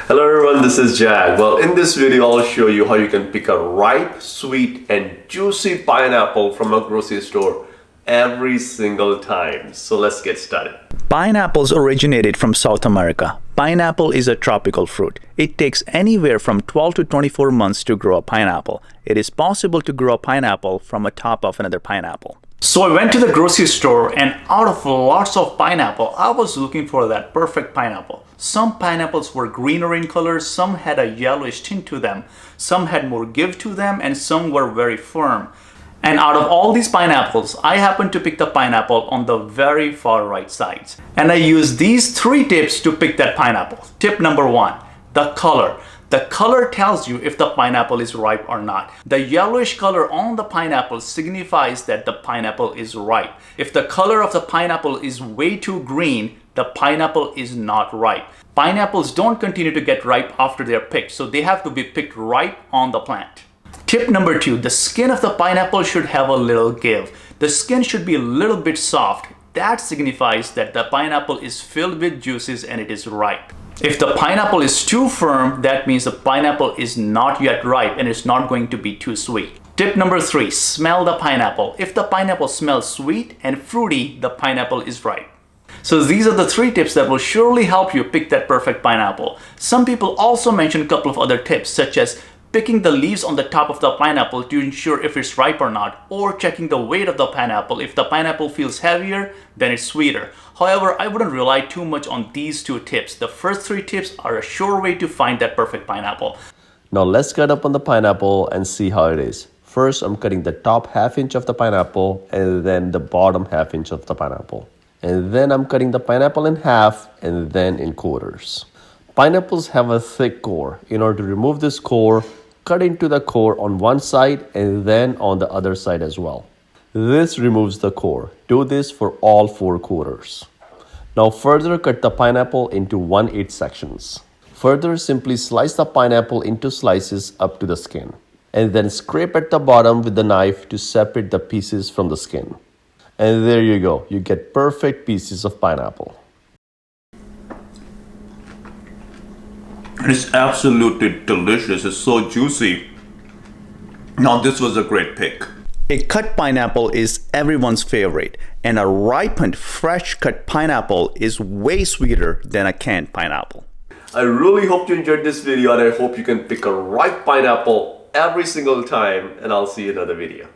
Hello everyone, this is Jag. Well, in this video, I'll show you how you can pick a ripe, sweet, and juicy pineapple from a grocery store every single time. So let's get started. Pineapples originated from South America. Pineapple is a tropical fruit. It takes anywhere from 12 to 24 months to grow a pineapple. It is possible to grow a pineapple from a top of another pineapple. So I went to the grocery store, and out of lots of pineapple, I was looking for that perfect pineapple. Some pineapples were greener in color, some had a yellowish tint to them, some had more give to them, and some were very firm. And out of all these pineapples, I happened to pick the pineapple on the very far right sides. And I used these 3 tips to pick that pineapple. Tip number 1, the color. The color tells you if the pineapple is ripe or not. The yellowish color on the pineapple signifies that the pineapple is ripe. If the color of the pineapple is way too green, the pineapple is not ripe. Pineapples don't continue to get ripe after they're picked, so they have to be picked ripe on the plant. Tip number 2, the skin of the pineapple should have a little give. The skin should be a little bit soft. That signifies that the pineapple is filled with juices and it is ripe. If the pineapple is too firm, that means the pineapple is not yet ripe and it's not going to be too sweet. Tip number 3, smell the pineapple. If the pineapple smells sweet and fruity, the pineapple is ripe. So these are the 3 tips that will surely help you pick that perfect pineapple. Some people also mention a couple of other tips, such as picking the leaves on the top of the pineapple to ensure if it's ripe or not, or checking the weight of the pineapple. If the pineapple feels heavier, then it's sweeter. However, I wouldn't rely too much on these 2 tips. The first 3 tips are a sure way to find that perfect pineapple. Now let's cut up on the pineapple and see how it is. First, I'm cutting the top ½ inch of the pineapple and then the bottom ½ inch of the pineapple. And then I'm cutting the pineapple in half and then in quarters. Pineapples have a thick core. In order to remove this core, cut into the core on one side and then on the other side as well. This removes the core. Do this for all 4 quarters. Now further cut the pineapple into 1/8 sections. Further, simply slice the pineapple into slices up to the skin. And then scrape at the bottom with the knife to separate the pieces from the skin. And there you go. You get perfect pieces of pineapple. It's absolutely delicious. It's so juicy. Now this was a great pick. A cut pineapple is everyone's favorite, and a ripened, fresh cut pineapple is way sweeter than a canned pineapple. I really hope you enjoyed this video, and I hope you can pick a ripe pineapple every single time, and I'll see you in another video.